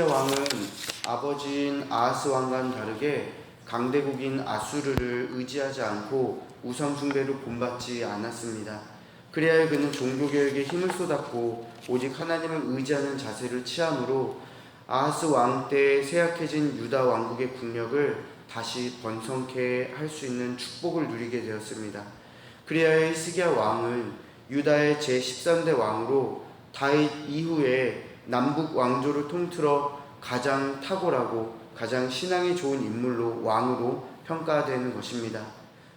히스기야 왕은 아버지인 아하스 왕과는 다르게 강대국인 아수르를 의지하지 않고 우상 숭배로 본받지 않았습니다. 그래야 그는 종교개혁에 힘을 쏟았고 오직 하나님을 의지하는 자세를 취함으로 아하스 왕 때 쇠약해진 유다 왕국의 국력을 다시 번성케 할 수 있는 축복을 누리게 되었습니다. 그래야 히스기야 왕은 유다의 제13대 왕으로 다윗 이후에 남북 왕조를 통틀어 가장 탁월하고 가장 신앙이 좋은 인물로 왕으로 평가되는 것입니다.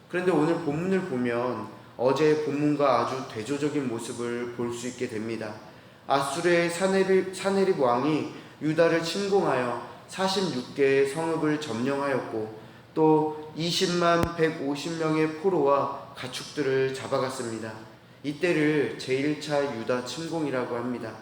그런데 오늘 본문을 보면 어제의 본문과 아주 대조적인 모습을 볼 수 있게 됩니다. 아수르의 사네립 왕이 유다를 침공하여 46개의 성읍을 점령하였고 또 20만 150명의 포로와 가축들을 잡아갔습니다. 이때를 제1차 유다 침공이라고 합니다.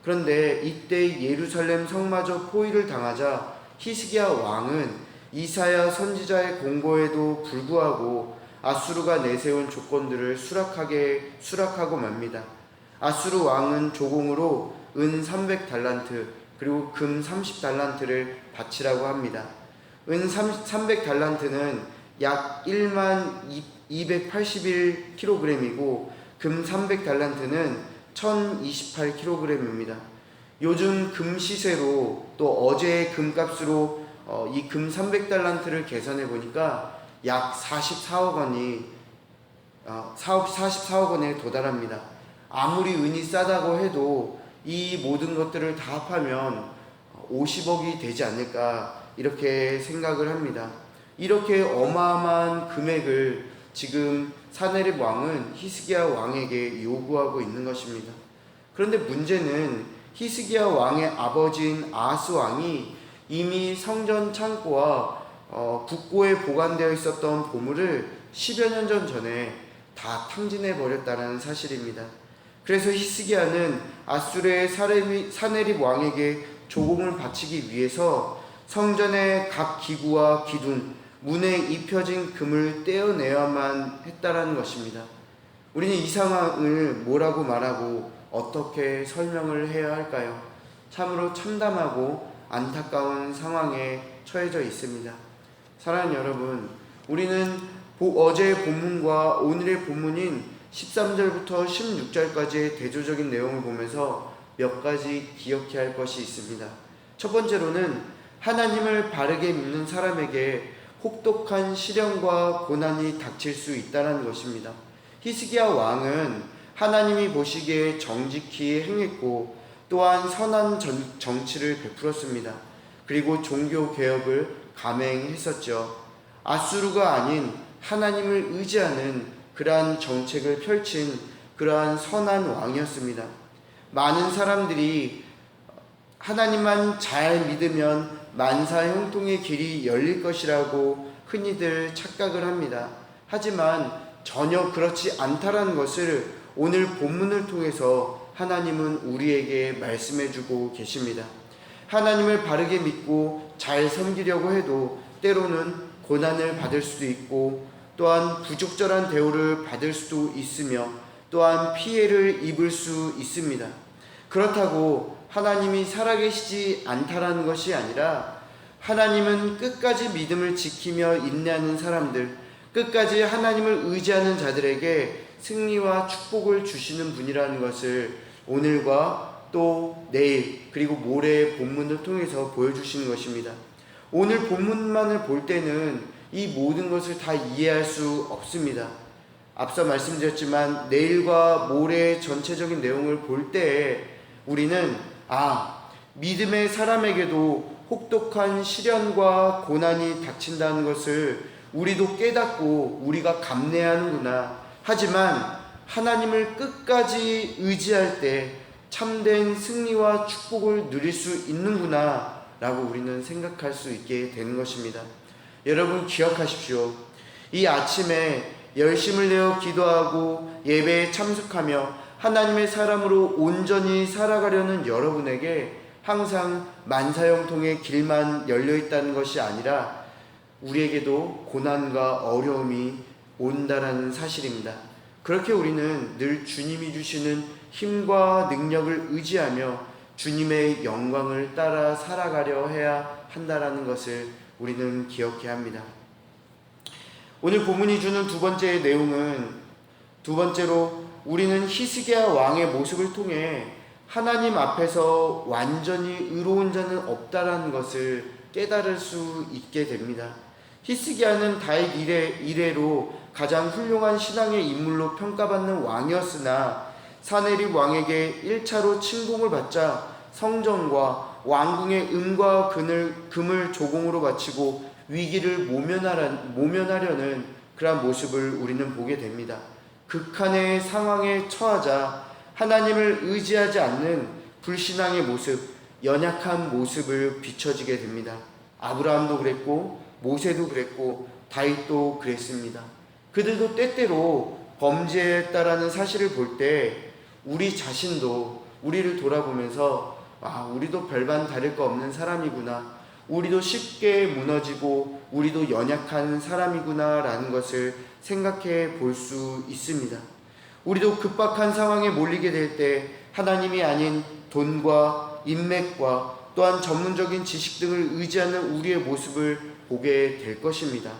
그런데 이때 예루살렘 성마저 포위를 당하자 히스기야 왕은 이사야 선지자의 공고에도 불구하고 아수르가 내세운 조건들을 수락하고 맙니다. 아수르 왕은 조공으로 은 300달란트 그리고 금 30달란트를 바치라고 합니다. 은 300달란트는 약 1만 281kg이고 금 300달란트는 1028kg입니다. 요즘 금 시세로 또 어제의 금값으로 이 금 300달란트를 계산해 보니까 약 44억 원에 도달합니다. 아무리 은이 싸다고 해도 이 모든 것들을 다 합하면 50억이 되지 않을까 이렇게 생각을 합니다. 이렇게 어마어마한 금액을 지금 사네립 왕은 히스기야 왕에게 요구하고 있는 것입니다. 그런데 문제는 히스기야 왕의 아버지인 아하스 왕이 이미 성전 창고와 국고에 보관되어 있었던 보물을 10여 년 전에 다 탕진해 버렸다는 사실입니다. 그래서 히스기야는 아수르의 사네립 왕에게 조공을 바치기 위해서 성전의 각 기구와 기둥, 문에 입혀진 금을 떼어내야만 했다라는 것입니다. 우리는 이 상황을 뭐라고 말하고 어떻게 설명을 해야 할까요? 참으로 참담하고 안타까운 상황에 처해져 있습니다. 사랑하는 여러분, 우리는 어제의 본문과 오늘의 본문인 13절부터 16절까지의 대조적인 내용을 보면서 몇 가지 기억해야 할 것이 있습니다. 첫 번째로는 하나님을 바르게 믿는 사람에게 혹독한 시련과 고난이 닥칠 수 있다는 것입니다. 히스기야 왕은 하나님이 보시기에 정직히 행했고 또한 선한 정치를 베풀었습니다. 그리고 종교 개혁을 감행했었죠. 아수르가 아닌 하나님을 의지하는 그러한 정책을 펼친 그러한 선한 왕이었습니다. 많은 사람들이 하나님만 잘 믿으면 만사 형통의 길이 열릴 것이라고 흔히들 착각을 합니다. 하지만 전혀 그렇지 않다라는 것을 오늘 본문을 통해서 하나님은 우리에게 말씀해주고 계십니다. 하나님을 바르게 믿고 잘 섬기려고 해도 때로는 고난을 받을 수도 있고 또한 부적절한 대우를 받을 수도 있으며 또한 피해를 입을 수 있습니다. 그렇다고 하나님이 살아계시지 않다라는 것이 아니라 하나님은 끝까지 믿음을 지키며 인내하는 사람들, 끝까지 하나님을 의지하는 자들에게 승리와 축복을 주시는 분이라는 것을 오늘과 또 내일 그리고 모레의 본문을 통해서 보여주시는 것입니다. 오늘 본문만을 볼 때는 이 모든 것을 다 이해할 수 없습니다. 앞서 말씀드렸지만 내일과 모레의 전체적인 내용을 볼 때 우리는 믿음의 사람에게도 혹독한 시련과 고난이 닥친다는 것을 우리도 깨닫고 우리가 감내하는구나. 하지만 하나님을 끝까지 의지할 때 참된 승리와 축복을 누릴 수 있는구나 라고 우리는 생각할 수 있게 되는 것입니다. 여러분 기억하십시오. 이 아침에 열심을 내어 기도하고 예배에 참석하며 하나님의 사람으로 온전히 살아가려는 여러분에게 항상 만사형통의 길만 열려있다는 것이 아니라 우리에게도 고난과 어려움이 온다라는 사실입니다. 그렇게 우리는 늘 주님이 주시는 힘과 능력을 의지하며 주님의 영광을 따라 살아가려 해야 한다라는 것을 우리는 기억해야 합니다. 오늘 본문이 주는 두 번째 내용은, 두 번째로 우리는 히스기야 왕의 모습을 통해 하나님 앞에서 완전히 의로운 자는 없다라는 것을 깨달을 수 있게 됩니다. 히스기야는 다윗 이래로 가장 훌륭한 신앙의 인물로 평가받는 왕이었으나 사네립 왕에게 1차로 침공을 받자 성전과 왕궁의 은과 금을 조공으로 바치고 위기를 모면하려는 그러한 모습을 우리는 보게 됩니다. 극한의 상황에 처하자 하나님을 의지하지 않는 불신앙의 모습, 연약한 모습을 비춰지게 됩니다. 아브라함도 그랬고 모세도 그랬고 다윗도 그랬습니다. 그들도 때때로 범죄했다라는 사실을 볼 때 우리 자신도 우리를 돌아보면서 우리도 별반 다를 거 없는 사람이구나, 우리도 쉽게 무너지고 우리도 연약한 사람이구나 라는 것을 생각해 볼 수 있습니다. 우리도 급박한 상황에 몰리게 될 때 하나님이 아닌 돈과 인맥과 또한 전문적인 지식 등을 의지하는 우리의 모습을 보게 될 것입니다.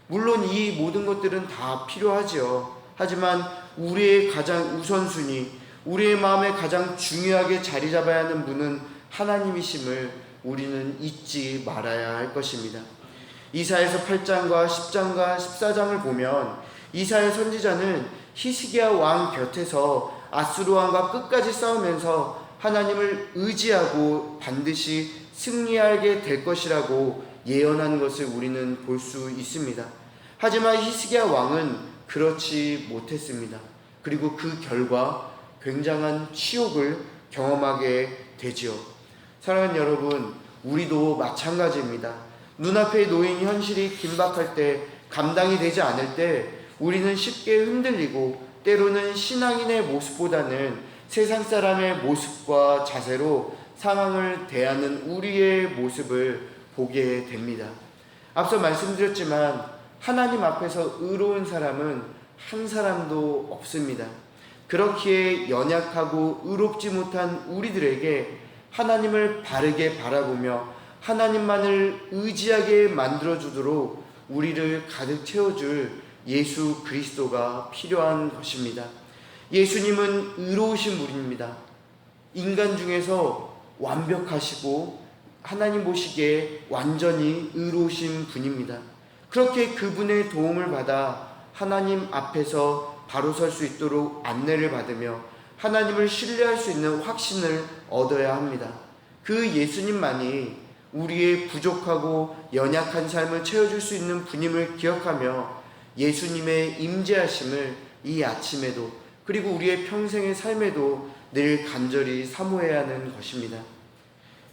물론 이 모든 것들은 다 필요하지요. 하지만 우리의 가장 우선순위, 우리의 마음에 가장 중요하게 자리 잡아야 하는 분은 하나님이심을 우리는 잊지 말아야 할 것입니다. 이사야서 8장과 10장과 14장을 보면 이사야 선지자는 히스기야 왕 곁에서 아수르 왕과 끝까지 싸우면서 하나님을 의지하고 반드시 승리하게 될 것이라고 예언하는 것을 우리는 볼 수 있습니다. 하지만 히스기야 왕은 그렇지 못했습니다. 그리고 그 결과 굉장한 치욕을 경험하게 되지요. 사랑하는 여러분, 우리도 마찬가지입니다. 눈앞에 놓인 현실이 긴박할 때, 감당이 되지 않을 때 우리는 쉽게 흔들리고 때로는 신앙인의 모습보다는 세상 사람의 모습과 자세로 상황을 대하는 우리의 모습을 보게 됩니다. 앞서 말씀드렸지만 하나님 앞에서 의로운 사람은 한 사람도 없습니다. 그렇기에 연약하고 의롭지 못한 우리들에게 하나님을 바르게 바라보며 하나님만을 의지하게 만들어주도록 우리를 가득 채워줄 예수 그리스도가 필요한 것입니다. 예수님은 의로우신 분입니다. 인간 중에서 완벽하시고 하나님 보시기에 완전히 의로우신 분입니다. 그렇게 그분의 도움을 받아 하나님 앞에서 바로 설 수 있도록 안내를 받으며 하나님을 신뢰할 수 있는 확신을 얻어야 합니다. 그 예수님만이 우리의 부족하고 연약한 삶을 채워줄 수 있는 분임을 기억하며 예수님의 임재하심을 이 아침에도 그리고 우리의 평생의 삶에도 늘 간절히 사모해야 하는 것입니다.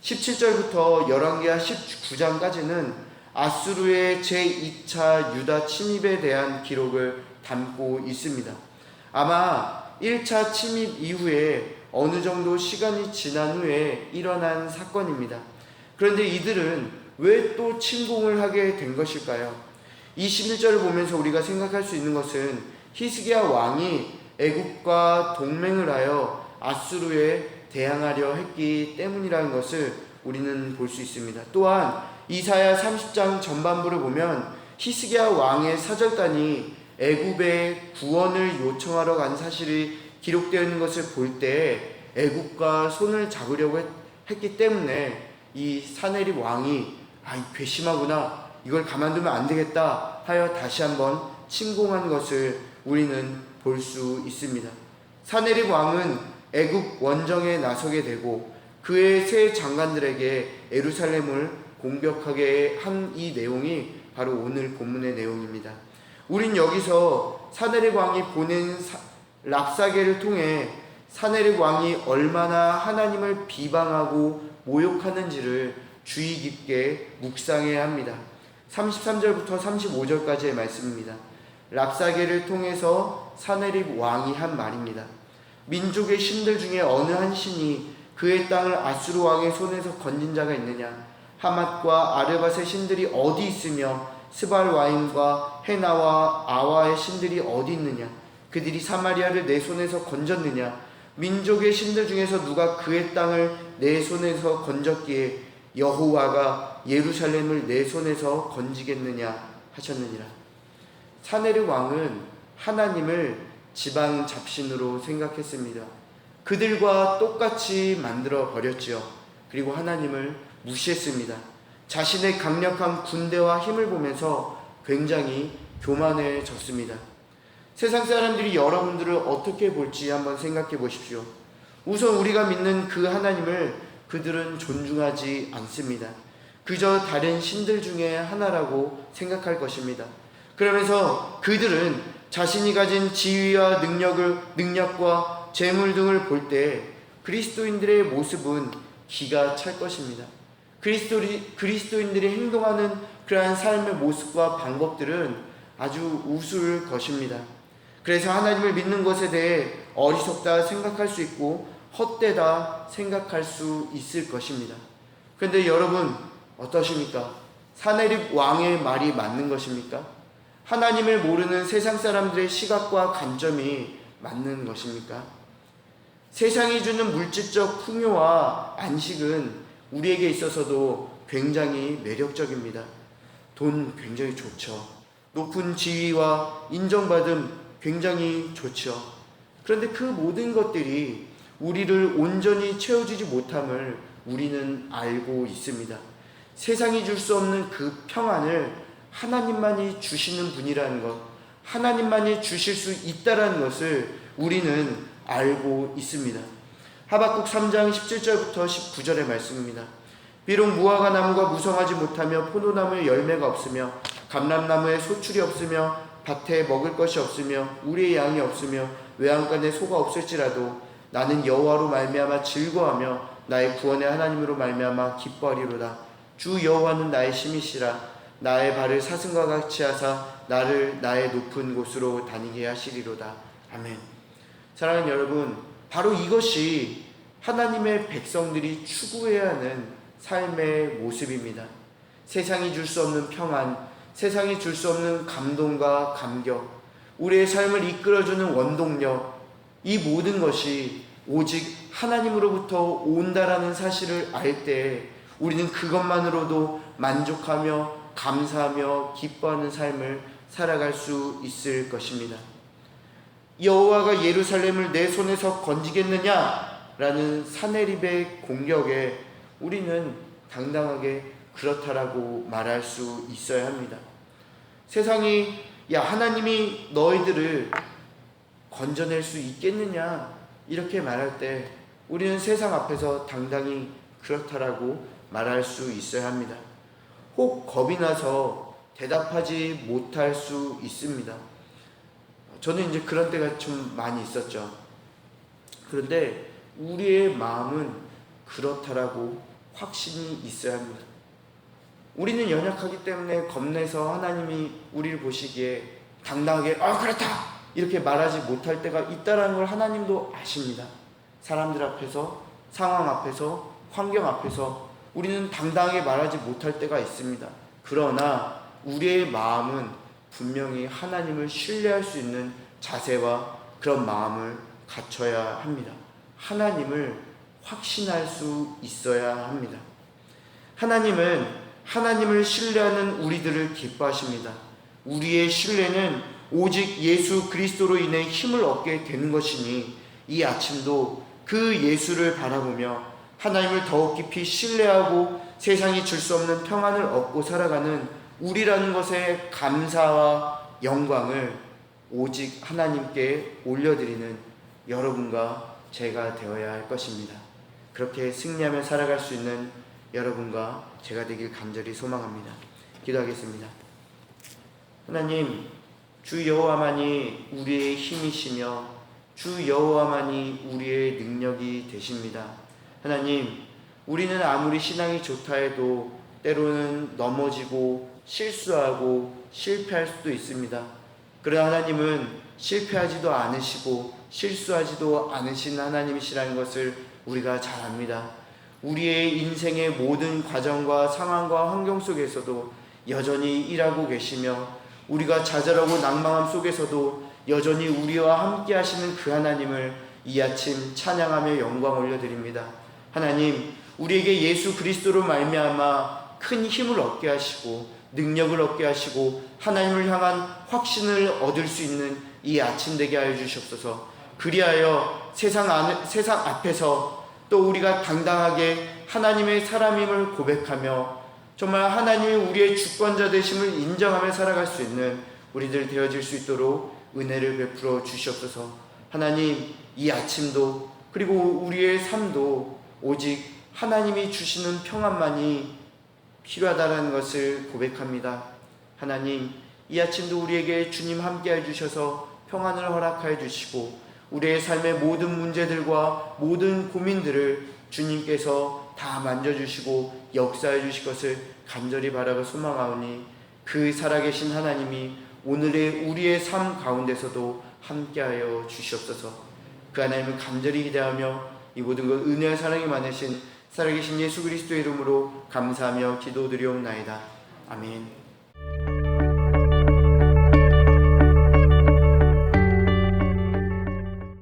17절부터 열왕기하 19장까지는 아수르의 제2차 유다 침입에 대한 기록을 담고 있습니다. 아마 1차 침입 이후에 어느 정도 시간이 지난 후에 일어난 사건입니다. 그런데 이들은 왜 또 침공을 하게 된 것일까요? 21절을 보면서 우리가 생각할 수 있는 것은 히스기야 왕이 애굽과 동맹을 하여 아수르에 대항하려 했기 때문이라는 것을 우리는 볼 수 있습니다. 또한 이사야 30장 전반부를 보면 히스기야 왕의 사절단이 애굽의 구원을 요청하러 간 사실이 기록되어 있는 것을 볼 때 애굽과 손을 잡으려고 했기 때문에 이 사네립 왕이 괘씸하구나, 이걸 가만두면 안 되겠다 하여 다시 한번 침공한 것을 우리는 볼 수 있습니다. 사네립 왕은 애굽 원정에 나서게 되고 그의 세 장관들에게 예루살렘을 공격하게 한 이 내용이 바로 오늘 본문의 내용입니다. 우린 여기서 사네립 왕이 보낸 랍사게를 통해 사네립 왕이 얼마나 하나님을 비방하고 모욕하는지를 주의 깊게 묵상해야 합니다. 33절부터 35절까지의 말씀입니다. 랍사게를 통해서 사네립 왕이 한 말입니다. 민족의 신들 중에 어느 한 신이 그의 땅을 아수르 왕의 손에서 건진 자가 있느냐? 하맛과 아르밧의 신들이 어디 있으며 스발와임과 헤나와 아와의 신들이 어디 있느냐? 그들이 사마리아를 내 손에서 건졌느냐? 민족의 신들 중에서 누가 그의 땅을 내 손에서 건졌기에 여호와가 예루살렘을 내 손에서 건지겠느냐 하셨느니라. 사내립 왕은 하나님을 지방 잡신으로 생각했습니다. 그들과 똑같이 만들어 버렸지요. 그리고 하나님을 무시했습니다. 자신의 강력한 군대와 힘을 보면서 굉장히 교만해졌습니다. 세상 사람들이 여러분들을 어떻게 볼지 한번 생각해 보십시오. 우선 우리가 믿는 그 하나님을 그들은 존중하지 않습니다. 그저 다른 신들 중에 하나라고 생각할 것입니다. 그러면서 그들은 자신이 가진 지위와 능력과 재물 등을 볼 때 그리스도인들의 모습은 기가 찰 것입니다. 그리스도인들이 행동하는 그러한 삶의 모습과 방법들은 아주 우스울 것입니다. 그래서 하나님을 믿는 것에 대해 어리석다 생각할 수 있고 헛되다 생각할 수 있을 것입니다. 그런데 여러분 어떠십니까? 사내립 왕의 말이 맞는 것입니까? 하나님을 모르는 세상 사람들의 시각과 관점이 맞는 것입니까? 세상이 주는 물질적 풍요와 안식은 우리에게 있어서도 굉장히 매력적입니다. 돈 굉장히 좋죠. 높은 지위와 인정받음 굉장히 좋죠. 그런데 그 모든 것들이 우리를 온전히 채워주지 못함을 우리는 알고 있습니다. 세상이 줄 수 없는 그 평안을 하나님만이 주시는 분이라는 것, 하나님만이 주실 수 있다는 것을 우리는 알고 있습니다. 하박국 3장 17절부터 19절의 말씀입니다. 비록 무화과 나무가 무성하지 못하며 포도나무에 열매가 없으며 감람나무에 소출이 없으며 밭에 먹을 것이 없으며 우리의 양이 없으며 외양간에 소가 없을지라도 나는 여호와로 말미암아 즐거워하며 나의 구원의 하나님으로 말미암아 기뻐하리로다. 주 여호와는 나의 힘이시라. 나의 발을 사슴과 같이 하사 나를 나의 높은 곳으로 다니게 하시리로다. 아멘. 사랑하는 여러분, 바로 이것이 하나님의 백성들이 추구해야 하는 삶의 모습입니다. 세상이 줄 수 없는 평안, 세상이 줄 수 없는 감동과 감격, 우리의 삶을 이끌어주는 원동력, 이 모든 것이 오직 하나님으로부터 온다라는 사실을 알 때 우리는 그것만으로도 만족하며 감사하며 기뻐하는 삶을 살아갈 수 있을 것입니다. 여호와가 예루살렘을 내 손에서 건지겠느냐라는 사내립의 공격에 우리는 당당하게 그렇다라고 말할 수 있어야 합니다. 세상이 야 하나님이 너희들을 건져낼 수 있겠느냐 이렇게 말할 때 우리는 세상 앞에서 당당히 그렇다라고 말할 수 있어야 합니다. 혹 겁이 나서 대답하지 못할 수 있습니다. 저는 이제 그런 때가 좀 많이 있었죠. 그런데 우리의 마음은 그렇다라고 확신이 있어야 합니다. 우리는 연약하기 때문에 겁내서 하나님이 우리를 보시기에 당당하게 그렇다 이렇게 말하지 못할 때가 있다는 걸 하나님도 아십니다. 사람들 앞에서, 상황 앞에서, 환경 앞에서 우리는 당당하게 말하지 못할 때가 있습니다. 그러나 우리의 마음은 분명히 하나님을 신뢰할 수 있는 자세와 그런 마음을 갖춰야 합니다. 하나님을 확신할 수 있어야 합니다. 하나님은 하나님을 신뢰하는 우리들을 기뻐하십니다. 우리의 신뢰는 오직 예수 그리스도로 인해 힘을 얻게 되는 것이니 이 아침도 그 예수를 바라보며 하나님을 더욱 깊이 신뢰하고 세상이 줄 수 없는 평안을 얻고 살아가는 우리라는 것에 감사와 영광을 오직 하나님께 올려드리는 여러분과 제가 되어야 할 것입니다. 그렇게 승리하며 살아갈 수 있는 여러분과 제가 되길 간절히 소망합니다. 기도하겠습니다. 하나님, 주 여호와만이 우리의 힘이시며 주 여호와만이 우리의 능력이 되십니다. 하나님, 우리는 아무리 신앙이 좋다 해도 때로는 넘어지고 실수하고 실패할 수도 있습니다. 그러나 하나님은 실패하지도 않으시고 실수하지도 않으신 하나님이시라는 것을 우리가 잘 압니다. 우리의 인생의 모든 과정과 상황과 환경 속에서도 여전히 일하고 계시며 우리가 좌절하고 낭망함 속에서도 여전히 우리와 함께 하시는 그 하나님을 이 아침 찬양하며 영광 올려드립니다. 하나님, 우리에게 예수 그리스도로 말미암아 큰 힘을 얻게 하시고 능력을 얻게 하시고 하나님을 향한 확신을 얻을 수 있는 이 아침 되게 하여 주시옵소서. 그리하여 세상 앞에서 또 우리가 당당하게 하나님의 사람임을 고백하며 정말 하나님이 우리의 주권자 되심을 인정하며 살아갈 수 있는 우리들 되어질 수 있도록 은혜를 베풀어 주시옵소서. 하나님, 이 아침도 그리고 우리의 삶도 오직 하나님이 주시는 평안만이 필요하다는 것을 고백합니다. 하나님, 이 아침도 우리에게 주님 함께해 주셔서 평안을 허락하여 주시고 우리의 삶의 모든 문제들과 모든 고민들을 주님께서 다 만져주시고 역사해 주실 것을 간절히 바라고 소망하오니 그 살아계신 하나님이 오늘의 우리의 삶 가운데서도 함께하여 주시옵소서. 그 하나님을 간절히 기대하며 이 모든 것 은혜와 사랑이 많으신 살아계신 예수 그리스도의 이름으로 감사하며 기도드리옵나이다. 아멘.